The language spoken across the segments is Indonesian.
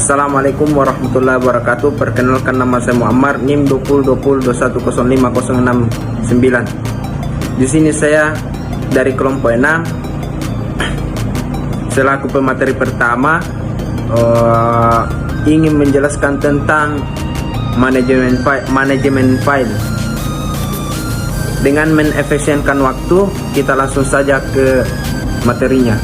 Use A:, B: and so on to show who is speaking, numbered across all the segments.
A: Assalamualaikum warahmatullahi wabarakatuh. Perkenalkan, nama saya Muammar, NIM 2020210509. Di sini saya dari kelompok 6 selaku pemateri pertama ingin menjelaskan tentang manajemen file. Dengan menefisienkan waktu, kita langsung saja ke materinya.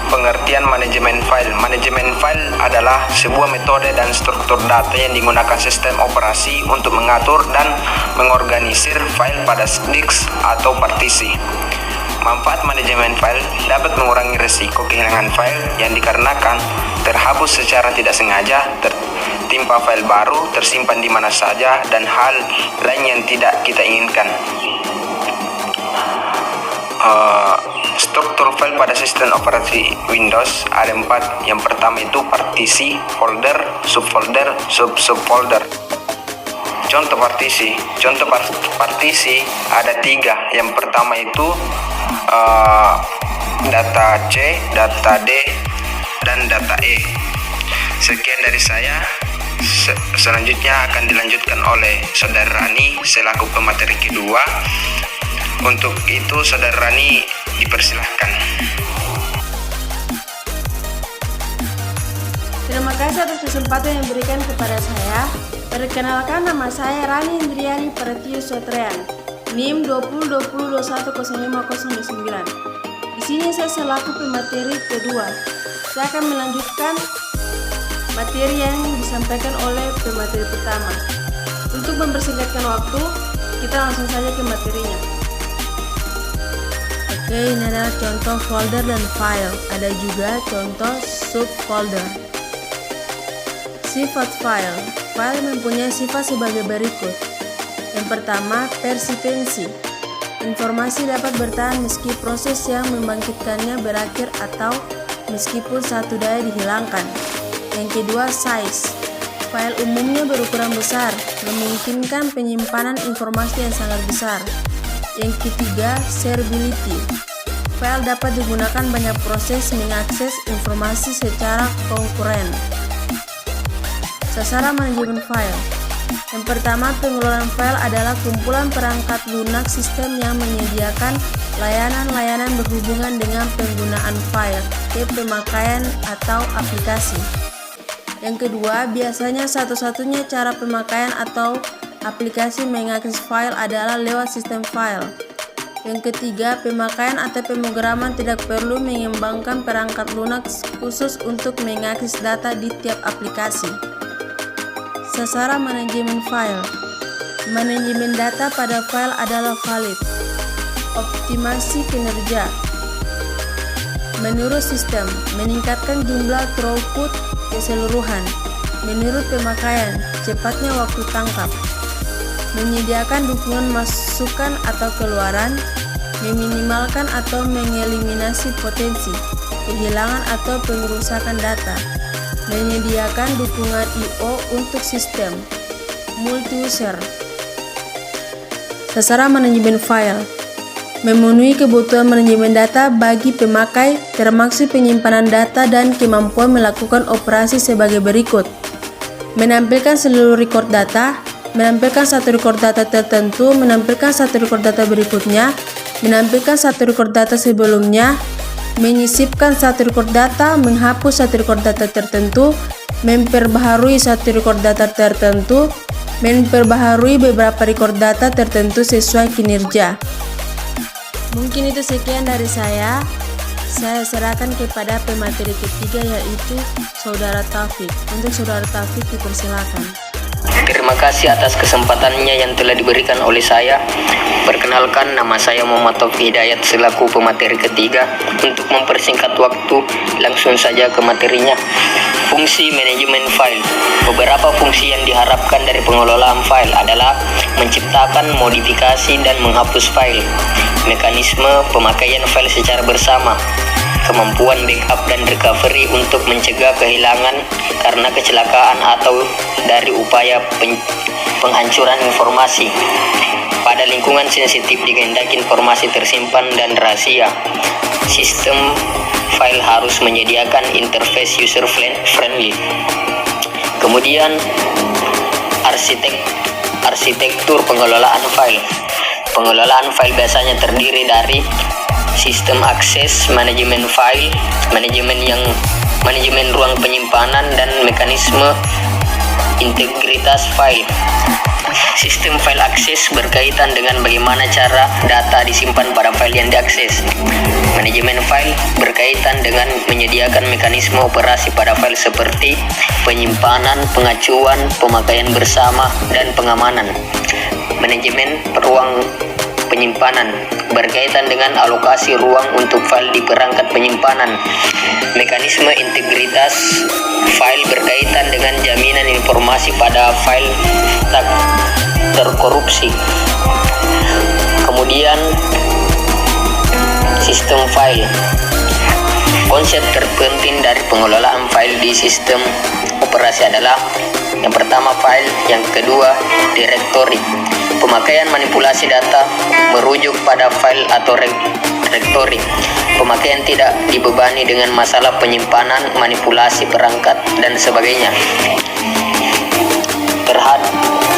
B: Pengertian manajemen file. Manajemen file adalah sebuah metode dan struktur data yang digunakan sistem operasi untuk mengatur dan mengorganisir file pada disk atau partisi. Manfaat manajemen file dapat mengurangi risiko kehilangan file yang dikarenakan terhapus secara tidak sengaja, tertimpa file baru, tersimpan di mana saja, dan hal lain yang tidak kita inginkan. Struktur file pada sistem operasi Windows ada 4. Yang pertama itu partisi, folder, subfolder, subfolder. Contoh partisi. Contoh partisi ada 3. Yang pertama itu data C, data D, dan data E. Sekian dari saya. Selanjutnya akan dilanjutkan oleh Saudara Rani selaku pemateri kedua. Untuk itu Saudara Rani dipersilahkan.
C: Terima kasih atas kesempatan yang diberikan kepada saya. Perkenalkan, nama saya Rani Indriani Pratius Sotrean, NIM 2020210509. Di sini saya selaku pemateri kedua. Saya akan melanjutkan materi yang disampaikan oleh pemateri pertama. Untuk mempersingkatkan waktu, kita langsung saja ke materinya. Oke, ini adalah contoh folder dan file. Ada juga contoh subfolder. Sifat file. File mempunyai sifat sebagai berikut. Yang pertama, persistensi. Informasi dapat bertahan meski proses yang membangkitkannya berakhir atau meskipun satu daya dihilangkan. Yang kedua, size. File umumnya berukuran besar, memungkinkan penyimpanan informasi yang sangat besar. Yang ketiga, shareability. File dapat digunakan banyak proses mengakses informasi secara konkuren. Sasaran manajemen file. Yang pertama, pengelolaan file adalah kumpulan perangkat lunak sistem yang menyediakan layanan-layanan berhubungan dengan penggunaan file ke pemakaian atau aplikasi. Yang kedua, biasanya satu-satunya cara pemakaian atau aplikasi mengakses file adalah lewat sistem file. Yang ketiga, pemakaian atau pemrograman tidak perlu mengembangkan perangkat lunak khusus untuk mengakses data di tiap aplikasi. Sasaran manajemen file. Manajemen data pada file adalah valid. Optimasi kinerja. Menurut sistem, meningkatkan jumlah throughput keseluruhan. Menurut pemakaian, cepatnya waktu tangkap. Menyediakan dukungan masukan atau keluaran, meminimalkan atau mengeliminasi potensi kehilangan atau pengerusakan data, menyediakan dukungan I/O untuk sistem multi-user. Sasaran manajemen file. Memenuhi kebutuhan manajemen data bagi pemakai, termasuk penyimpanan data dan kemampuan melakukan operasi sebagai berikut. Menampilkan seluruh record data, menampilkan satu record data tertentu, menampilkan satu record data berikutnya, menampilkan satu record data sebelumnya, menyisipkan satu record data, menghapus satu record data tertentu, memperbaharui satu record data tertentu, memperbaharui beberapa record data tertentu sesuai kinerja. Mungkin itu sekian dari saya. Saya serahkan kepada pemateri ketiga, yaitu Saudara Taufik. Untuk Saudara Taufik dipersilakan.
D: Terima kasih atas kesempatannya yang telah diberikan oleh saya. Perkenalkan, nama saya Muhammad Taufik Hidayat selaku pemateri ketiga. Untuk mempersingkat waktu, langsung saja ke materinya. Fungsi manajemen file. Beberapa fungsi yang diharapkan dari pengelolaan file adalah menciptakan, modifikasi, dan menghapus file. Mekanisme pemakaian file secara bersama. Kemampuan backup dan recovery untuk mencegah kehilangan karena kecelakaan atau dari upaya penghancuran informasi. Pada lingkungan sensitif dikehendaki informasi tersimpan dan rahasia. Sistem file harus menyediakan interface user friendly. Kemudian arsitektur pengelolaan file. Pengelolaan file biasanya terdiri dari sistem akses, manajemen file, manajemen ruang penyimpanan, dan mekanisme integritas file. Sistem file akses berkaitan dengan bagaimana cara data disimpan pada file yang diakses. Manajemen file berkaitan dengan menyediakan mekanisme operasi pada file seperti penyimpanan, pengacuan, pemakaian bersama, dan pengamanan. Manajemen ruang penyimpanan berkaitan dengan alokasi ruang untuk file di perangkat penyimpanan. Mekanisme integritas file berkaitan dengan jaminan informasi pada file tak terkorupsi. Kemudian sistem file. Konsep terpenting dari pengelolaan file di sistem operasi adalah yang pertama file, yang kedua direktori. Pemakaian manipulasi data merujuk pada file atau direktori. Pemakaian tidak dibebani dengan masalah penyimpanan, manipulasi perangkat, dan sebagainya.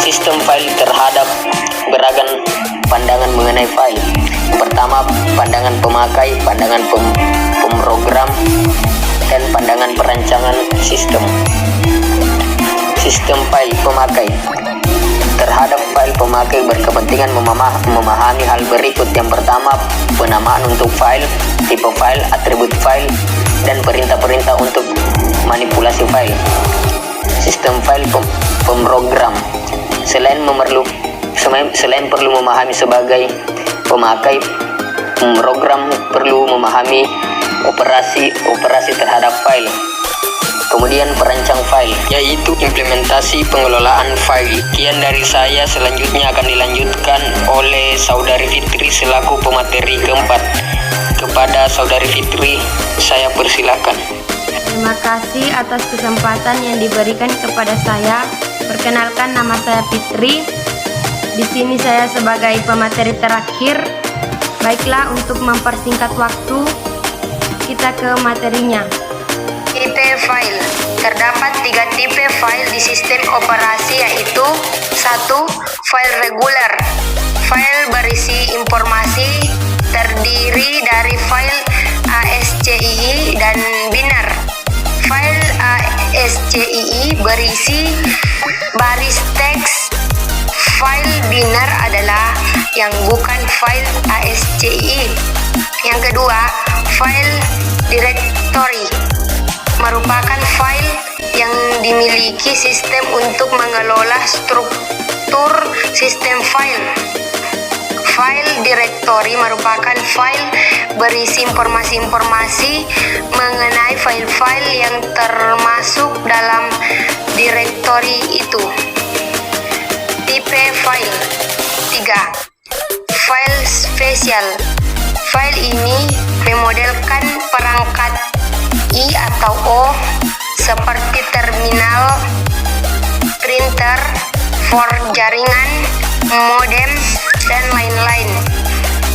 D: Sistem file terhadap beragam pandangan mengenai file. Pertama, pandangan pemakai, pandangan pemrogram, dan pandangan perancangan sistem. Sistem file pemakai. Terhadap file pemakai berkepentingan memahami hal berikut. Yang pertama, penamaan untuk file, tipe file, atribut file, dan perintah-perintah untuk manipulasi file. Sistem file pemrogram. Selain perlu memahami sebagai pemakai, pemrogram perlu memahami operasi terhadap file. Kemudian perancang file, yaitu implementasi pengelolaan file. Sekian dari saya, selanjutnya akan dilanjutkan oleh Saudari Fitri selaku pemateri keempat. Kepada Saudari Fitri, saya persilakan.
C: Terima kasih atas kesempatan yang diberikan kepada saya. Perkenalkan, nama saya Fitri. Di sini saya sebagai pemateri terakhir. Baiklah, untuk mempersingkat waktu, kita ke materinya. Tipe file. Terdapat 3 tipe file di sistem operasi, yaitu 1. File reguler. File berisi informasi terdiri dari file ASCII dan binar. File ASCII berisi baris teks. File binar adalah yang bukan file ASCII. Yang kedua, file directory merupakan file yang dimiliki sistem untuk mengelola struktur sistem file. File directory merupakan file berisi informasi-informasi mengenai file-file yang termasuk dalam directory itu. Tipe file. 3. File spesial. File ini memodelkan perangkat I atau O seperti terminal, printer, for jaringan, modem, dan lain-lain.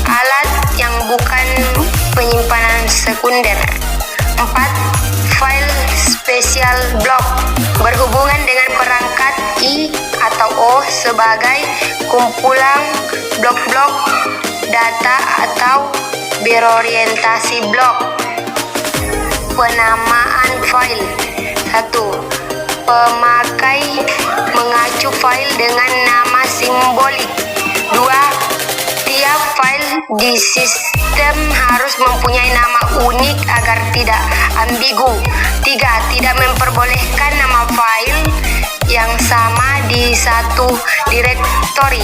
C: Alat yang bukan penyimpanan sekunder. 4. File spesial block berhubungan dengan perangkat I atau O sebagai kumpulan blok-blok data atau berorientasi blok. Penamaan file. 1. Pemakai mengacu file dengan nama simbolik. 2. Tiap file di sistem harus mempunyai nama unik agar tidak ambigu. 3. Tidak memperbolehkan nama file yang sama di satu direktori.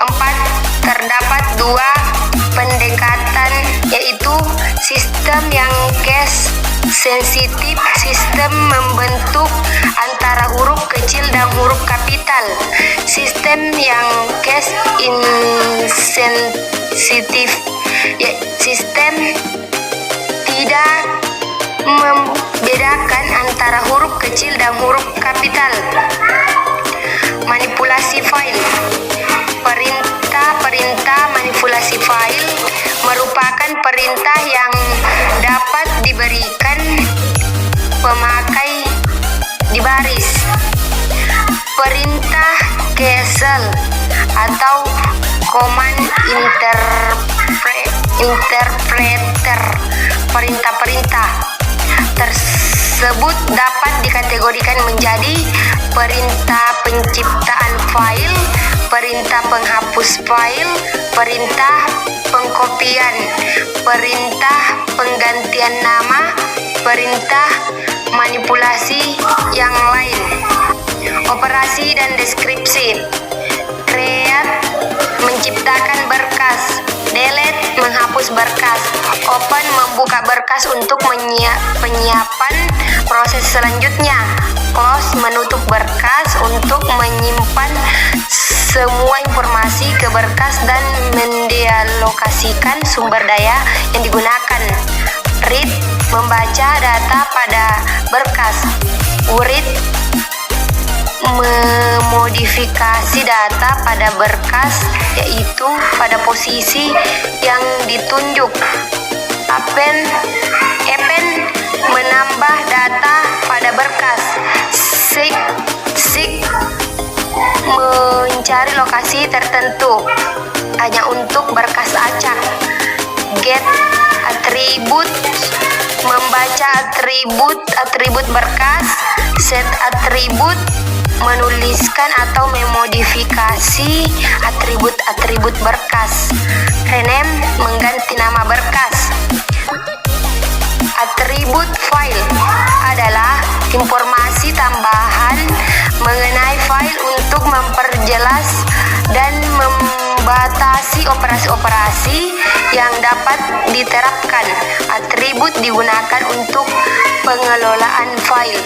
C: 4. Terdapat 2 pendekatan, yaitu sistem yang cache sensitif, sistem membentuk antara huruf kecil dan huruf kapital. Sistem yang cache insensitif, sistem tidak membedakan antara huruf kecil dan huruf kapital. Manipulasi file. Perintah
E: perintah manipulasi file merupakan perintah yang dapat diberikan pemakai di baris. Perintah cancel atau command interpreter perintah-perintah tersebut dapat dikategorikan menjadi perintah penciptaan file, perintah penghapus file, perintah pengkopian, perintah penggantian nama, perintah manipulasi yang lain. Operasi dan deskripsi. Create menciptakan berkas, delete menghapus berkas, open membuka berkas untuk penyiapan proses selanjutnya, close menutup berkas untuk menyimpan semua informasi ke berkas dan mendealokasikan sumber daya yang digunakan. Read membaca data pada berkas. Write memodifikasi data pada berkas, yaitu pada posisi yang ditunjuk. Append menambah data pada berkas. Seek mencari lokasi tertentu hanya untuk berkas acak. Get atribut membaca atribut berkas. Set atribut menuliskan atau memodifikasi atribut berkas. Rename mengganti nama berkas. Atribut file adalah informasi tambahan mengenai file untuk memperjelas dan membatasi operasi-operasi yang dapat diterapkan. Atribut digunakan untuk pengelolaan file.